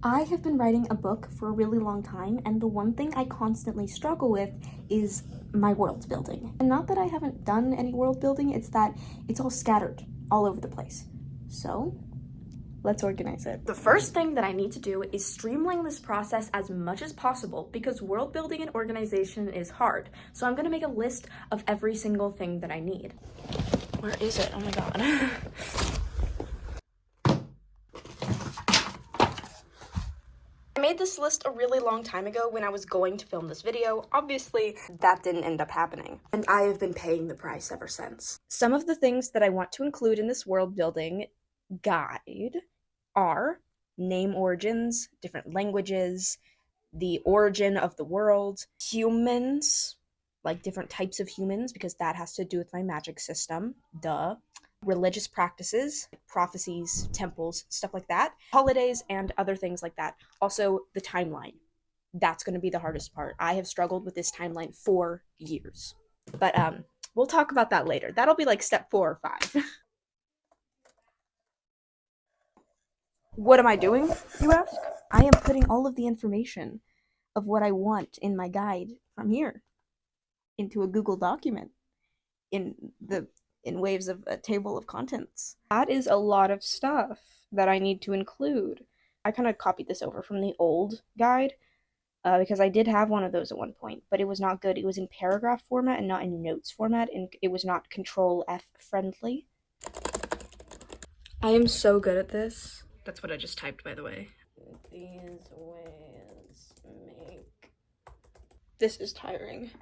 I have been writing a book for a really long time, and the one thing I constantly struggle with is my world building. And not that I haven't done any world building, it's that it's all scattered all over the place. So, let's organize it. The first thing that I need to do is streamline this process as much as possible because world building and organization is hard. So I'm gonna make a list of every single thing that I need. Where is it? Oh my god. I made this list a really long time ago when I was going to film this video. Obviously, that didn't end up happening, and I have been paying the price ever since. Some of the things that I want to include in this world building guide are name origins, different languages, the origin of the world, humans, like different types of humans, because that has to do with my magic system, duh. Religious practices, prophecies, temples, stuff like that, holidays, and other things like that. Also, the timeline. That's going to be the hardest part. I have struggled with this timeline for years. But we'll talk about that later. That'll be like step 4 or 5. What am I doing, you ask? I am putting all of the information of what I want in my guide from here into a Google document in waves of a table of contents. That is a lot of stuff that I need to include. I kind of copied this over from the old guide because I did have one of those at one point, but it was not good. It was in paragraph format and not in notes format, and it was not Control F friendly. I am so good at this. That's what I just typed, by the way. These ways make... This is tiring.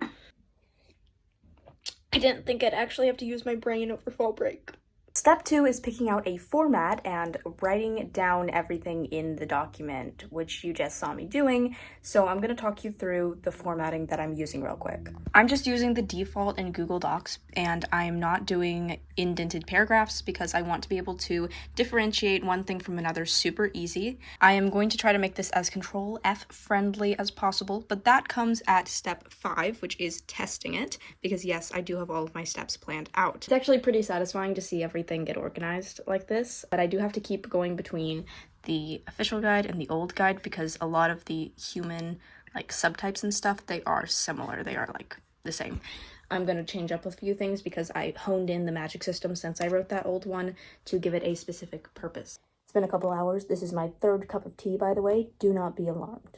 I didn't think I'd actually have to use my brain over fall break. Step 2 is picking out a format and writing down everything in the document, which you just saw me doing. So I'm going to talk you through the formatting that I'm using real quick. I'm just using the default in Google Docs, and I'm not doing indented paragraphs because I want to be able to differentiate one thing from another super easy. I am going to try to make this as Control F friendly as possible, but that comes at step 5, which is testing it, because yes, I do have all of my steps planned out. It's actually pretty satisfying to see everything get organized like this, but I do have to keep going between the official guide and the old guide because a lot of the human like subtypes and stuff, they are similar. They are like the same. I'm going to change up a few things because I honed in the magic system since I wrote that old one to give it a specific purpose. It's been a couple hours. This is my 3rd cup of tea, by the way. Do not be alarmed.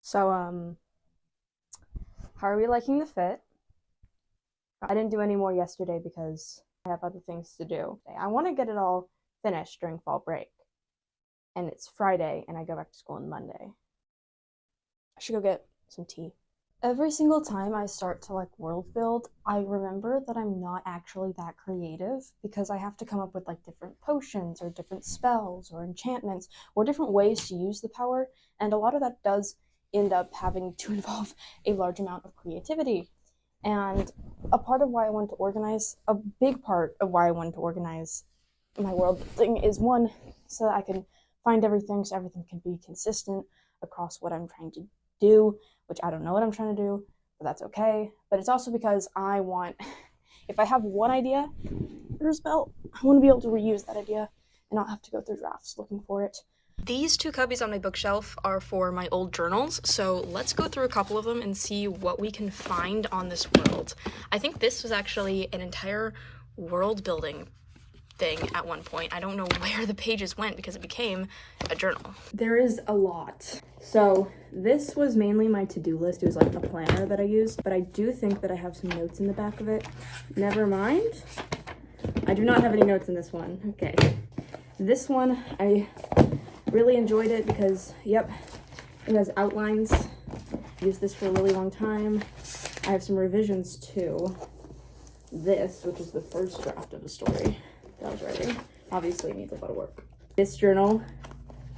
So, how are we liking the fit? I didn't do any more yesterday because I have other things to do. I want to get it all finished during fall break. And it's Friday, and I go back to school on Monday. I should go get some tea. Every single time I start to like world build, I remember that I'm not actually that creative because I have to come up with like different potions or different spells or enchantments or different ways to use the power. And a lot of that does end up having to involve a large amount of creativity. And a big part of why I wanted to organize my world thing is one, so that I can find everything, so everything can be consistent across what I'm trying to do, which I don't know what I'm trying to do, but that's okay. But it's also because I want, if I have one idea for a spell, I want to be able to reuse that idea and not have to go through drafts looking for it. These 2 cubbies on my bookshelf are for my old journals, so let's go through a couple of them and see what we can find on this world. I think this was actually an entire world building thing at one point. I don't know where the pages went because it became a journal. There is a lot. So this was mainly my to-do list. It was like the planner that I used, but I do think that I have some notes in the back of it. Never mind. I do not have any notes in this one. Okay. This one, I really enjoyed it because, yep, it has outlines. I used this for a really long time. I have some revisions to this, which is the first draft of a story that I was writing. Obviously, it needs a lot of work. This journal,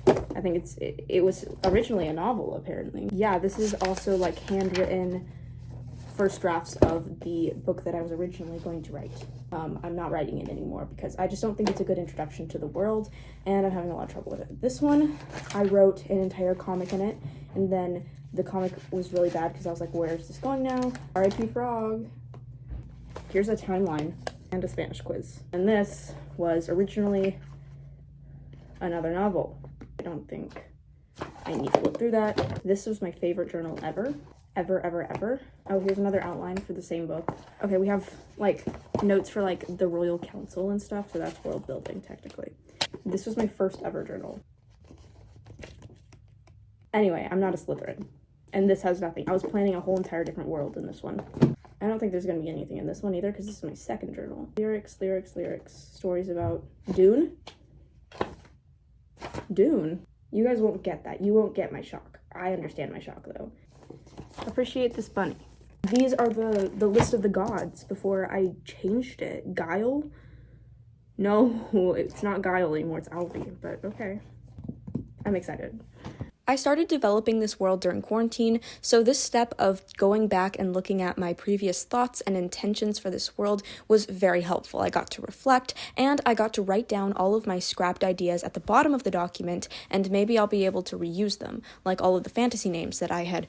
I think it was originally a novel, apparently. Yeah, this is also like handwritten first drafts of the book that I was originally going to write. I'm not writing it anymore because I just don't think it's a good introduction to the world, and I'm having a lot of trouble with it. This one, I wrote an entire comic in it, and then the comic was really bad because I was like, where's this going now? R.I.P. Frog. Here's a timeline and a Spanish quiz. And this was originally another novel. I don't think I need to look through that. This was my favorite journal ever. Ever. Oh, here's another outline for the same book. Okay, we have like notes for like the royal council and stuff, so that's world building technically. This was my first ever journal. Anyway, I'm not a Slytherin, and this has nothing. I was planning a whole entire different world in this one. I don't think there's gonna be anything in this one either, because this is my second journal. Lyrics. Stories about Dune. You guys won't get that. You won't get my shock. I understand my shock though. Appreciate this bunny. These are the list of the gods before I changed it. Guile? No, it's not Guile anymore, it's Alvi, but okay. I'm excited. I started developing this world during quarantine, so this step of going back and looking at my previous thoughts and intentions for this world was very helpful. I got to reflect, and I got to write down all of my scrapped ideas at the bottom of the document, and maybe I'll be able to reuse them, like all of the fantasy names that I had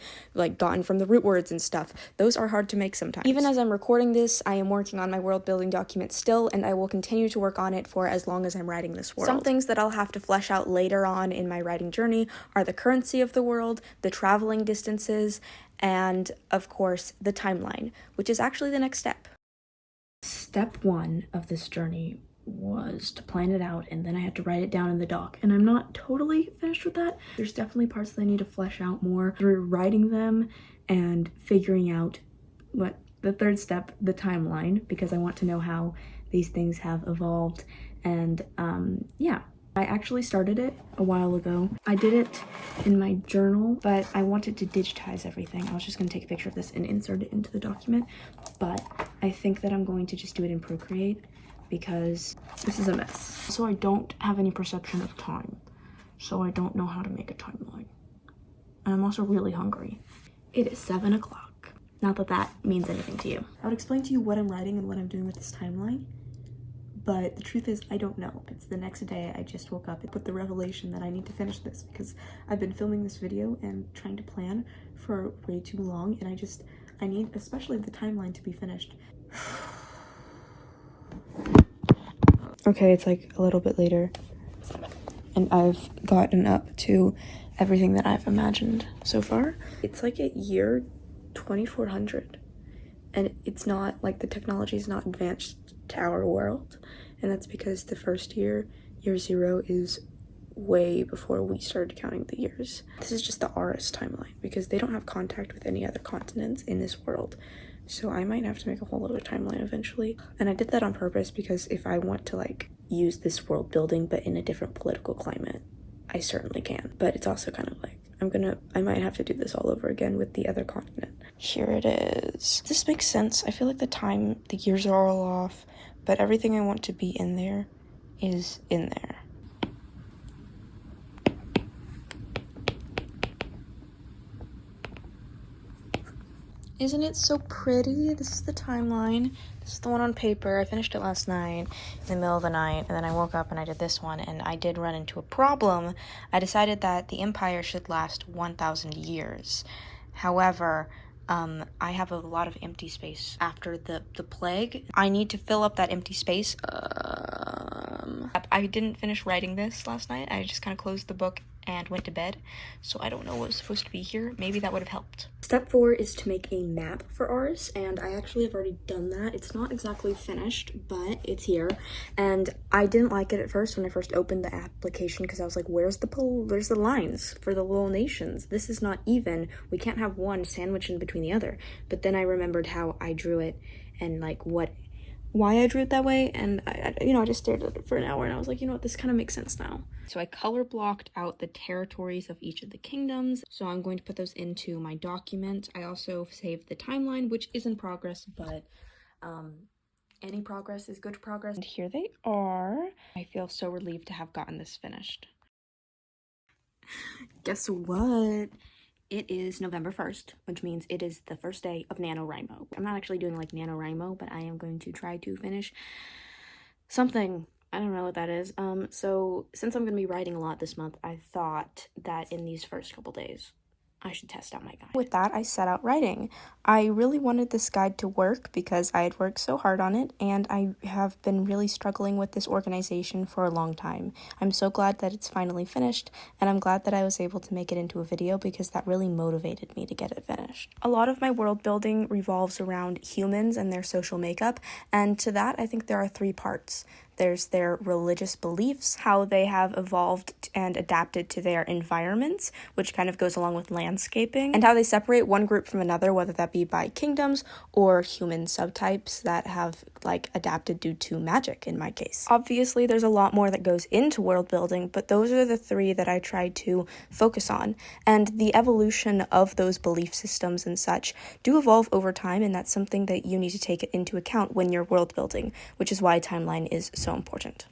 gotten from the root words and stuff. Those are hard to make sometimes. Even as I'm recording this, I am working on my world building document still, and I will continue to work on it for as long as I'm writing this world. Some things that I'll have to flesh out later on in my writing journey are the currency of the world, the traveling distances, and of course the timeline, which is actually the next step. Step 1 of this journey was to plan it out, and then I had to write it down in the doc, and I'm not totally finished with that. There's definitely parts that I need to flesh out more through writing them and figuring out what the third step, the timeline, because I want to know how these things have evolved. And yeah, I actually started it a while ago. I did it in my journal, but I wanted to digitize everything. I was just gonna take a picture of this and insert it into the document, but I think that I'm going to just do it in Procreate because this is a mess. So I don't have any perception of time, so I don't know how to make a timeline. And I'm also really hungry. It is 7 o'clock. Not that that means anything to you. I would explain to you what I'm writing and what I'm doing with this timeline, but the truth is I don't know. It's the next day. I just woke up with the revelation that I need to finish this because I've been filming this video and trying to plan for way too long, and I need especially the timeline to be finished. Okay, it's like a little bit later, and I've gotten up to everything that I've imagined so far. It's like at year 2400, and it's not like the technology is not advanced to our world, and that's because the first year 0, is way before we started counting the years. This is just the Aris timeline because they don't have contact with any other continents in this world. So I might have to make a whole other timeline eventually. And I did that on purpose because if I want to use this world building but in a different political climate, I certainly can. But it's also kind of like, I might have to do this all over again with the other continent. Here it is. This makes sense. I feel like the years are all off, but everything I want to be in there is in there. Isn't it so pretty? This is the timeline. This is the one on paper. I finished it last night in the middle of the night, and then I woke up and I did this one, and I did run into a problem. I decided that the empire should last 1,000 years. However, I have a lot of empty space after the plague. I need to fill up that empty space. I didn't finish writing this last night. I just kind of closed the book and went to bed, so I don't know what was supposed to be here. Maybe that would have helped. Step 4 is to make a map for Aris, and I actually have already done that. It's not exactly finished, but it's here, and I didn't like it at first when I first opened the application because I was like, where's the lines for the little nations? This is not even. We can't have one sandwiched in between the other. But then I remembered how I drew it and why I drew it that way, and I just stared at it for an hour, and I was like, you know what, this kind of makes sense now. So I color blocked out the territories of each of the kingdoms, so I'm going to put those into my document. I also saved the timeline, which is in progress, but any progress is good progress. And here they are. I feel so relieved to have gotten this finished. Guess what? It is November 1st, which means it is the first day of NaNoWriMo. I'm not actually doing NaNoWriMo, but I am going to try to finish something. I don't know what that is. So since I'm going to be writing a lot this month, I thought that in these first couple days, I should test out my guide. With that, I set out writing. I really wanted this guide to work because I had worked so hard on it, and I have been really struggling with this organization for a long time. I'm so glad that it's finally finished, and I'm glad that I was able to make it into a video because that really motivated me to get it finished. A lot of my world building revolves around humans and their social makeup, and to that, I think there are 3 parts. There's their religious beliefs, how they have evolved and adapted to their environments, which kind of goes along with landscaping, and how they separate one group from another, whether that be by kingdoms or human subtypes that have, like, adapted due to magic, in my case. Obviously, there's a lot more that goes into world building, but those are the 3 that I tried to focus on, and the evolution of those belief systems and such do evolve over time, and that's something that you need to take into account when you're world building, which is why timeline is so important.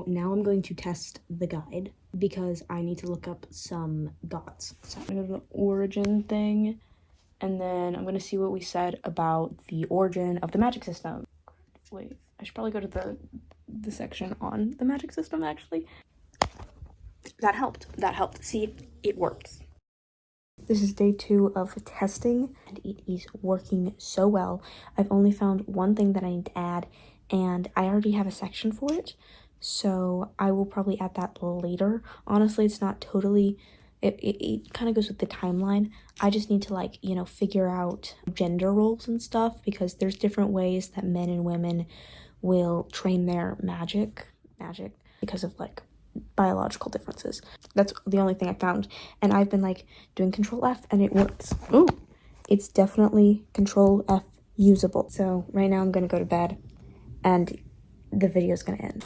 Now I'm going to test the guide because I need to look up some gods. So I'm going to go to the origin thing, and then I'm going to see what we said about the origin of the magic system. Wait, I should probably go to the section on the magic system, actually. That helped. See, it works. This is day 2 of testing, and it is working so well. I've only found one thing that I need to add, and I already have a section for it, so I will probably add that later. Honestly, it's not totally, it kind of goes with the timeline. I just need to, like, you know, figure out gender roles and stuff, because there's different ways that men and women will train their magic because of, like, biological differences. That's the only thing I found, and I've been, like, doing Control F, and it works. Ooh, it's definitely Control F usable. So right now I'm gonna go to bed, and the video is gonna end.